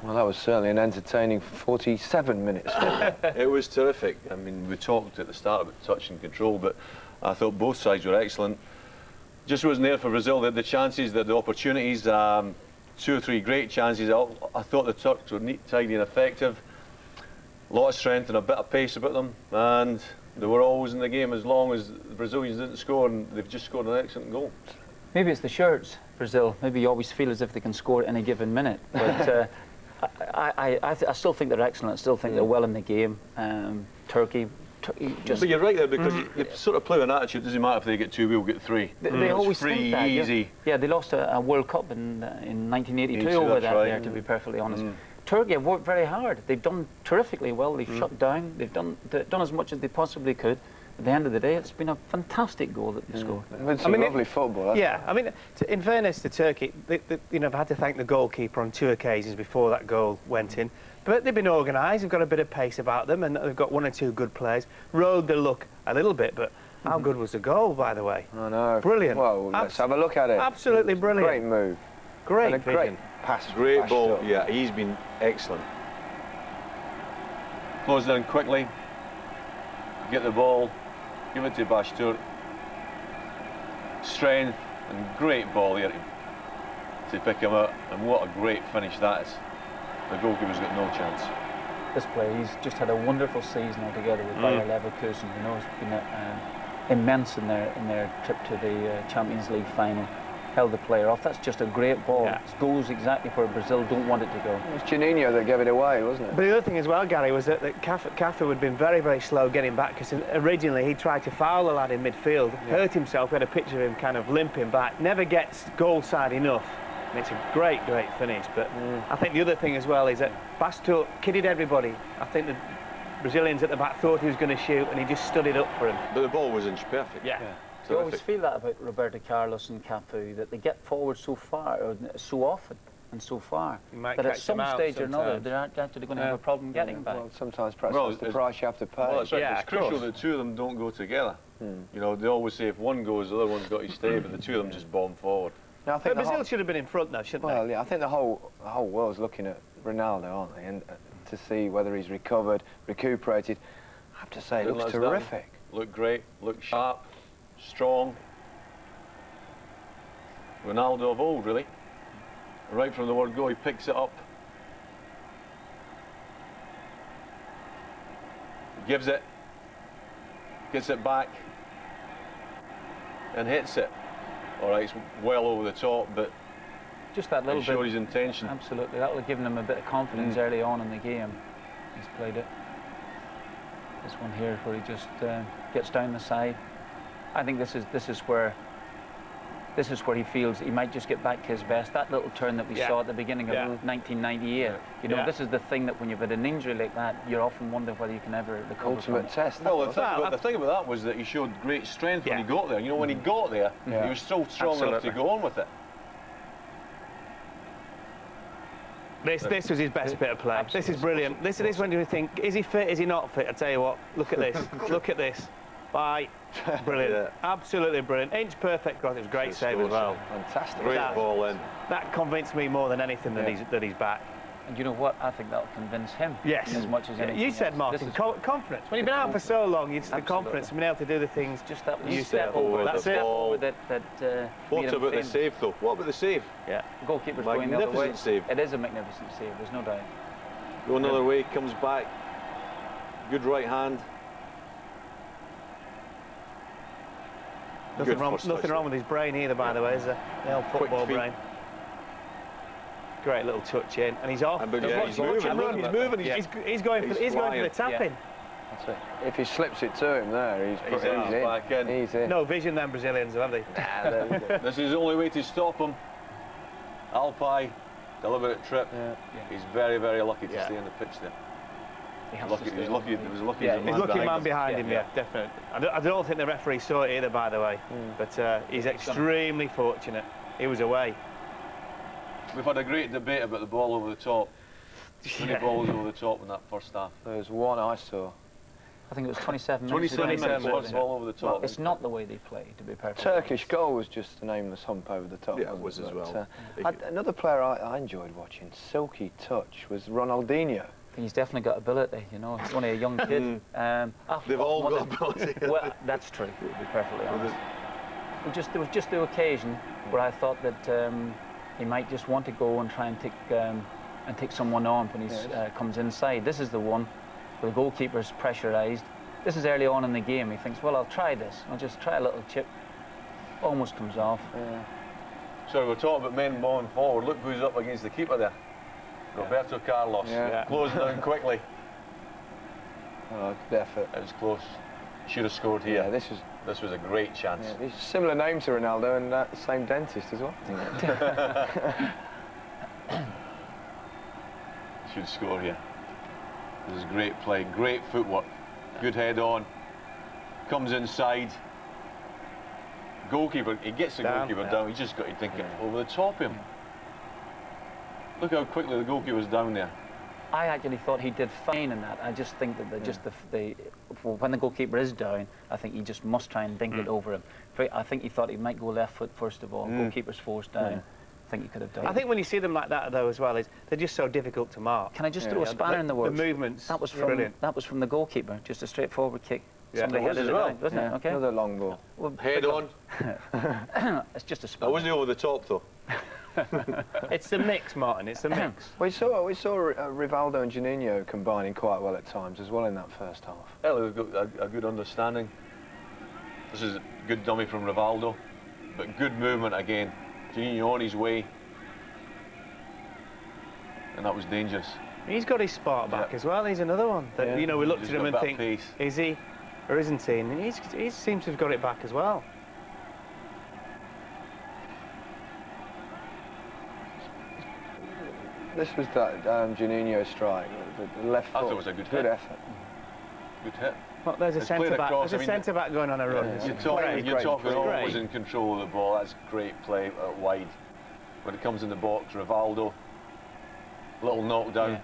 Well, that was certainly an entertaining 47 minutes. It was terrific. I mean, we talked at the start about touch and control, but I thought both sides were excellent. Just wasn't there for Brazil. The chances, the opportunities, 2 or 3 great chances. I thought the Turks were neat, tidy and effective. A lot of strength and a bit of pace about them, and they were always in the game as long as the Brazilians didn't score, and they've just scored an excellent goal. Maybe it's the shirts, Brazil. Maybe you always feel as if they can score at any given minute. But I still think they're excellent. I still think they're well in the game. Turkey just... But you're right there, because they sort of play an attitude. It doesn't matter if they get 2, we'll get 3. They always free, think that. easy. Yeah, they lost a World Cup in 1982 over that there, to be perfectly honest. Turkey have worked very hard. They've done terrifically well. They've shut down. They've done as much as they possibly could. At the end of the day, it's been a fantastic goal that they scored. It's lovely football. Yeah, I mean, in fairness to Turkey, you know, I've had to thank the goalkeeper on 2 occasions before that goal went in. But they've been organised, they've got a bit of pace about them, and they've got 1 or 2 good players. Rode the luck a little bit, but how good was the goal, by the way? I know. Brilliant. Well, let's have a look at it. Absolutely brilliant. Great move. Great and a great pass. Great ball. Yeah, he's been excellent. Close down quickly. Get the ball. Give it to Bastur. Strength and great ball here to pick him up, and what a great finish that is. The goalkeeper's got no chance. This player, he's just had a wonderful season altogether with Bayer Leverkusen. You know, it's been immense in their trip to the Champions League final. Held the player off. That's just a great ball. Yeah. It goes exactly where Brazil don't want it to go. It was Juninho that gave it away, wasn't it? But the other thing as well, Gary, was that Cafu had been very, very slow getting back, because originally he tried to foul the lad in midfield, hurt himself. We had a picture of him kind of limping back. Never gets goal side enough. And it's a great, great finish. But I think the other thing as well is that Bastur kidded everybody. I think the Brazilians at the back thought he was going to shoot, and he just stood it up for him. But the ball was inch perfect. Yeah. You always feel that about Roberto Carlos and Cafu, that they get forward so far, or so often and so far, might that at catch some them out stage or another sometimes. they're actually going to have a problem getting back. Well, sometimes perhaps that's the price you have to pay. Well, that's right. Yeah, It's crucial that 2 of them don't go together. You know, they always say if one goes, the other one's got to stay, but the 2 of them just bomb forward. Now, I think But Brazil should have been in front, though, shouldn't Well, yeah, I think the whole world's looking at Ronaldo, aren't they? And to see whether he's recovered, recuperated. I have to say, it looks terrific. Look great, look sharp, strong. Ronaldo of old, really. Right from the word go, he picks it up. Gives it. Gets it back. And hits it. All right, it's well over the top, but Just that little he bit. showed his intention. Absolutely, that would have given him a bit of confidence early on in the game. He's played it. This one here, where he just gets down the side. I think this is where he feels he might just get back to his best. That little turn that we saw at the beginning of 1998. You know, this is the thing that when you've had an injury like that, you're often wondering whether you can ever recover. Ultimate test. Well, the thing about that was that he showed great strength when he got there. You know, when he got there, he was still strong enough to go on with it. This was his best bit of play. Absolutely. This is brilliant. This is when you think, is he fit, is he not fit? I tell you what, look at this. Look at this. Bye. Brilliant. Absolutely brilliant. Inch perfect cross. It was a great save as well. Fantastic. Great ball in. That convinced me more than anything that he's back. And you know what? I think that'll convince him as much as anything You said, else. Martin, confidence. When you've been out for so long, it's the confidence and being able to do the things. Just that You step said, over. that's That it. step over that What made him about the famous. save, though? What about the save? Yeah. The goalkeeper's going the other way. Magnificent save. It is a magnificent save, there's no doubt. Go another way, comes back. Good right hand. Nothing wrong with his brain either, by the way. Is the old football brain. Great little touch in, and he's off. He's moving. He's going for the tap-in. That's it. If he slips it to him there, he's in. Back in. He's in. No vision, them Brazilians, have they? This is the only way to stop him. Alpai, deliberate trip. He's very, very lucky to stay on the pitch there. He was lucky. He was lucky. He's lucky man behind him. Yeah, definitely. I don't think the referee saw it either, by the way. But he's extremely fortunate. He was away. We've had a great debate about the ball over the top. Many balls over the top in that first half. There's one I saw. I think it was 27 minutes. 27 minutes, wasn't lots it? of all over the top. Well, it's not the way they play, to be perfectly Turkish honest. goal was just a nameless hump over the top. Yeah, it wasn't was as But, well. another player I enjoyed watching, silky touch, was Ronaldinho. I think he's definitely got ability, you know. He's only a young kid. They've all got ability. Well, that's true, to be perfectly honest. There was just the occasion where I thought that he might just want to go and try and take someone on when he comes inside. This is the one where the goalkeeper's pressurised. This is early on in the game. He thinks, well, I'll try this. I'll just try a little chip. Almost comes off. Yeah. So we're talking about men going forward. Look who's up against the keeper there. Roberto Carlos. Yeah. Closing down quickly. Oh, good effort. It was close. Should have scored here. Yeah, this was a great chance. Yeah, he's a similar name to Ronaldo and the same dentist as well. Should score here. This is great play, great footwork, good head on. Comes inside. Goalkeeper, he gets the goalkeeper down. He's just got to think it over the top of him. Look how quickly the goalkeeper's down there. I actually thought he did fine in that. I just think that when the goalkeeper is down, I think he just must try and dink it over him. I think he thought he might go left foot first of all. Goalkeeper's forced down. I think he could have done. I think when you see them like that though as well, they're just so difficult to mark. Can I just throw a spanner in the works? The movements. That was from brilliant. That was from the goalkeeper. Just a straightforward kick. Yeah, Somebody it was headed as it well. down, wasn't it? Okay. Another long ball. Well, Head on. it's just a That spanner. wasn't over the top though. It's the mix, Martin. It's the mix. We saw Rivaldo and Juninho combining quite well at times as well in that first half. Well, we've got a good understanding. This is a good dummy from Rivaldo, but good movement again. Juninho on his way. And that was dangerous. He's got his spark back as well. He's another one that you know we looked He's at him got and that think, pace. is he or isn't he? And he seems to have got it back as well. This was that Juninho strike, the left foot. I thought it was a good hit. effort. Good hit. Well, there's a It's played centre back. across, There's a I mean, centre back going on a run. yeah. It's You're talking great. always in control of the ball. That's great play wide. When it comes in the box, Rivaldo, little knockdown,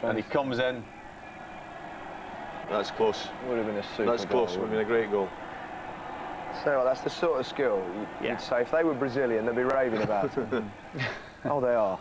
and he comes in. That's close. Would have been a super That's goal, close. Would have wouldn't been a great goal. it? So that's the sort of skill you'd say if they were Brazilian, they'd be raving about it. Oh, they are.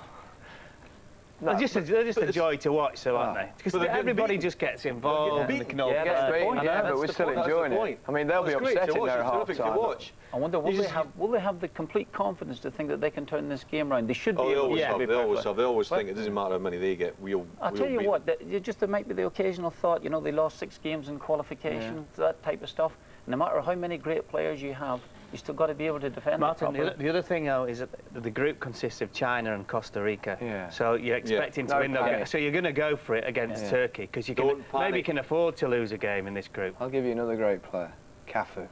they're just a joy to watch, so aren't they? Because But they're getting everybody beaten. just gets involved. They're and getting Yeah, Gets that's the beaten, point. yeah, That's but we're the still point. enjoying it. I mean, they'll be It's great upset to in watch. their It's terrific to half-time. watch. I wonder, will they have the complete confidence to think that they can turn this game around? They should be Oh, they able always to. have. be They always perfect. have. They always think it doesn't matter how many they get. I'll tell you what, there might be the occasional thought, you know, they lost 6 games in qualification, that type of stuff. No matter how many great players you have, you still got to be able to defend Martin, it properly. the other thing though is that the group consists of China and Costa Rica. Yeah. So you're expecting to No win the panic. game. So you're going to go for it against Turkey because you Don't can maybe panic. can afford to lose a game in this group. I'll give you another great player, Cafu.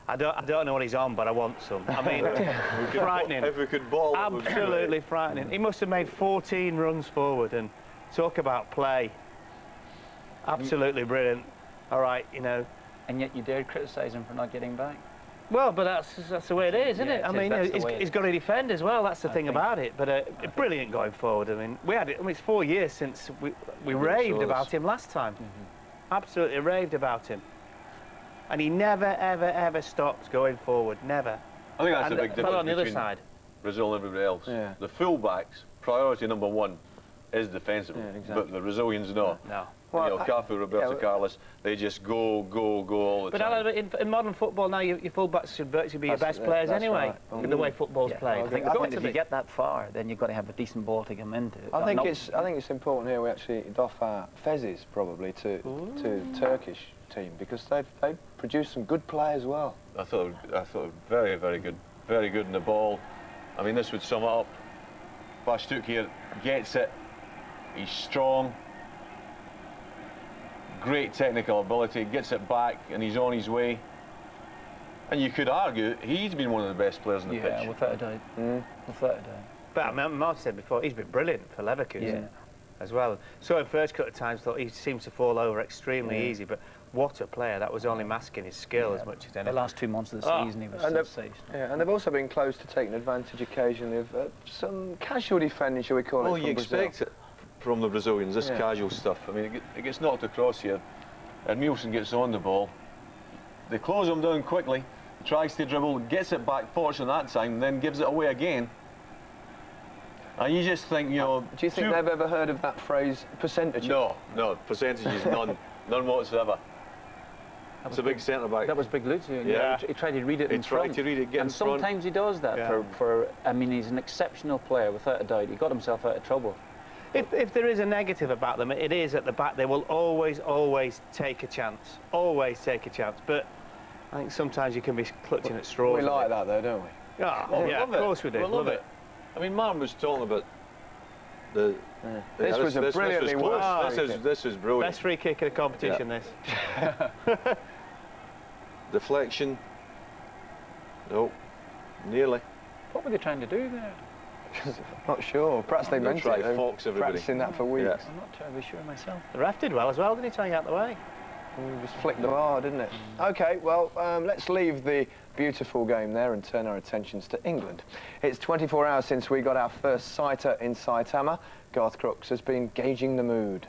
I don't know what he's on, but I want some. I mean, frightening. If we could ball, it would be Absolutely frightening. He must have made 14 runs forward, and talk about play. Absolutely brilliant. All right, you know. And yet you dared criticise him for not getting back. Well, but that's the way it is, isn't Yeah, it? it I is. mean, That's the he's, way it he's is. got to defend as well. That's the thing think- about it. But brilliant going forward. I mean, we had it. I mean, it's 4 years since we raved shows. about him last time. Absolutely raved about him. And he never, ever, ever stops going forward. Never. I think that's And the big but difference on the other between side, Brazil and everybody else. Yeah. The full-backs, priority number 1 is defensive, Yeah, exactly. but the Brazilians know. no. Well, you know, Cafu, Roberto yeah, Carlos, they just go all the But time. Alan, in modern football now, your fullbacks should virtually be your That's- best players that's anyway, right. with the way football's Yeah, played. I think, They've got if to you be. get that far, then you've got to have a decent ball to come into. I think it's important here we actually doff our fezzes probably to Turkish team because they've produced some good play as well. I thought very good in the ball. I mean, this would sum it up. Pastuk here gets it. He's strong. Great technical ability, gets it back, and he's on his way. And you could argue he's been one of the best players on the Yeah, pitch. without a doubt. Without a doubt. But I mean, Martin said before, he's been brilliant for Leverkusen as well. So in first couple of times, thought he seems to fall over extremely easy, but what a player. That was only masking his skill as much as The anything. last 2 months of the season, he was and the- sensational. Yeah, and they've also been close to taking advantage occasionally of some casual defending, shall we call it, Well, from you Brazil. expect it. from the Brazilians, this casual stuff. I mean, it gets knocked across here, and Nielsen gets on the ball. They close him down quickly, tries to dribble, gets it back, fortunate that time, and then gives it away again. And you just think, you know... Do you think they've ever heard of that phrase, percentage? No, percentages, none whatsoever. It's a big centre-back. That was Big Lutz. Yeah. He tried to read it in front. He tried to read it, get in front. And sometimes he does that I mean, he's an exceptional player, without a doubt. He got himself out of trouble. If there is a negative about them, it is at the back. They will always take a chance. Always take a chance. But I think sometimes you can be clutching at straws. We like that, though, don't we? Oh, yeah, of course we do. Love it. I mean, Martin was talking about the... This was a brilliantly worked This was brilliant. Best free kick of the competition, this. Deflection. No, nearly. What were they trying to do there? Not sure. Perhaps they meant try it. Fox everybody. Practicing that for weeks. Yeah. I'm not terribly sure myself. The ref did well as well, didn't he, tell you out the way? Just flicked the bar, didn't it? OK, well, let's leave the beautiful game there and turn our attentions to England. It's 24 hours since we got our first sighter in Saitama. Garth Crooks has been gauging the mood.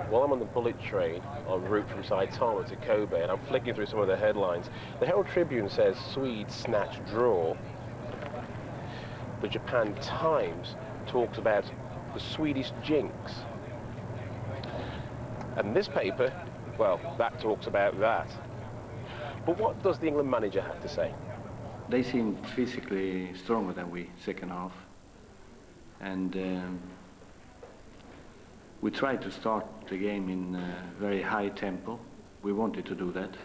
Well, I'm on the bullet train en route from Saitama to Kobe, and I'm flicking through some of the headlines. The Herald Tribune says Swedes snatch draw. The Japan Times talks about the Swedish jinx. And this paper, well, that talks about that. But what does the England manager have to say? They seemed physically stronger than we, second half. And we tried to start the game in very high tempo. We wanted to do that.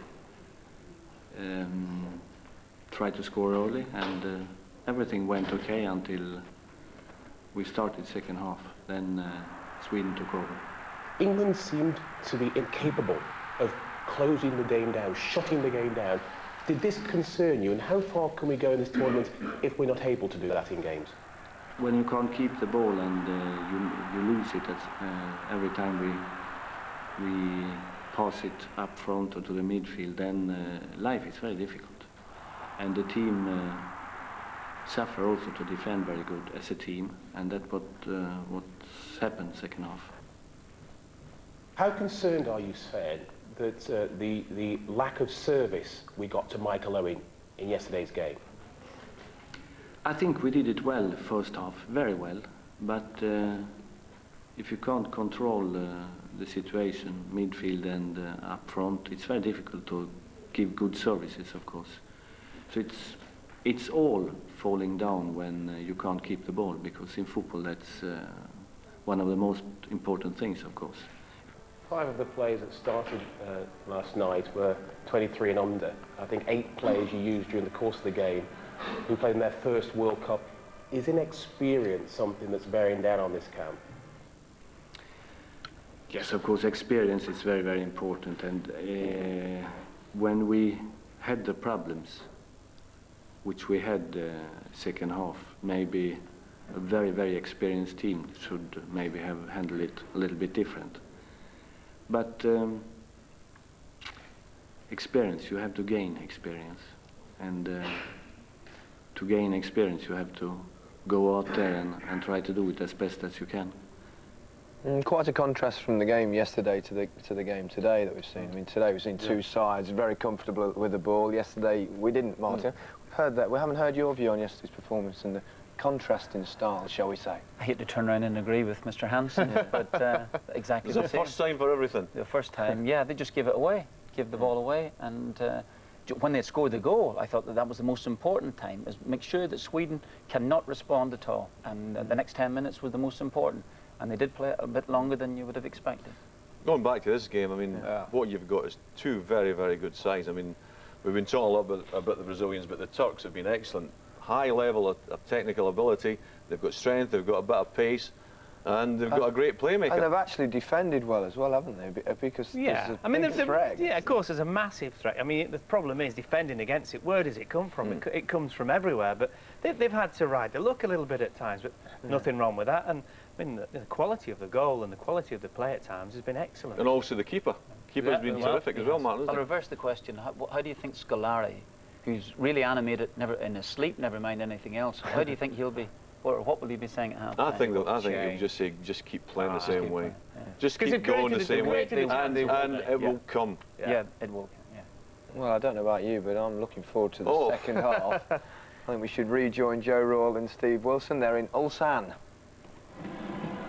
Tried to score early, and everything went okay until we started second half. Then Sweden took over. England seemed to be incapable of closing the game down, shutting the game down. Did this concern you, and how far can we go in this tournament if we're not able to do that in games? When you can't keep the ball and you lose it every time we pass it up front or to the midfield, then life is very difficult. And the team suffer also to defend very good as a team, and that's what's happened second half. How concerned are you, Sven, that the lack of service we got to Michael Owen in yesterday's game? I think we did it well first half, very well. But if you can't control the situation, midfield and up front, it's very difficult to give good services, of course. So it's all falling down when you can't keep the ball, because in football that's one of the most important things, of course. 5 of the players that started last night were 23 and under. I think 8 players you used during the course of the game who played in their first World Cup. Is inexperience something that's bearing down on this camp? Yes, of course, experience is very, very important. And when we had the problems, which we had second half, maybe a very, very experienced team should maybe have handled it a little bit different. But experience, you have to gain experience. And to gain experience, you have to go out there and try to do it as best as you can. Quite a contrast from the game yesterday to the game today that we've seen. I mean, today we've seen two sides very comfortable with the ball. Yesterday we didn't, Martin. We've heard that. We haven't heard your view on yesterday's performance and the contrast in style, shall we say? I hate to turn around and agree with Mr. Hansen, but exactly the same. It's the first time for everything. The first time, yeah, they just give it away, give the ball away, and when they scored the goal, I thought that was the most important time, is make sure that Sweden cannot respond at all, and the next 10 minutes was the most important, and they did play it a bit longer than you would have expected. Going back to this game, I mean, what you've got is 2 very, very good sides. I mean, we've been talking a lot about the Brazilians, but the Turks have been excellent. High level of technical ability, they've got strength, they've got a bit of pace, and they've got a great playmaker. And they've actually defended well as well, haven't they? Because there's a big threat. Yeah, of course, there's a massive threat. I mean, the problem is defending against it. Where does it come from? It comes from everywhere, but they've had to ride the luck a little bit at times, but nothing wrong with that. And I mean, the quality of the goal and the quality of the play at times has been excellent. And also the keeper. Keeper's been terrific as well, Martin, I'll reverse the question. How do you think Scolari, who's really animated, never in his sleep, never mind anything else, how do you think he'll be what will he be saying at half time? I think he'll just say, just keep playing the same way. Just 'Cause keep they've going the created same way, they've created and it will come. Yeah, it will. Yeah. Well, I don't know about you, but I'm looking forward to the second half. I think we should rejoin Joe Royle and Steve Wilson. They're in Ulsan.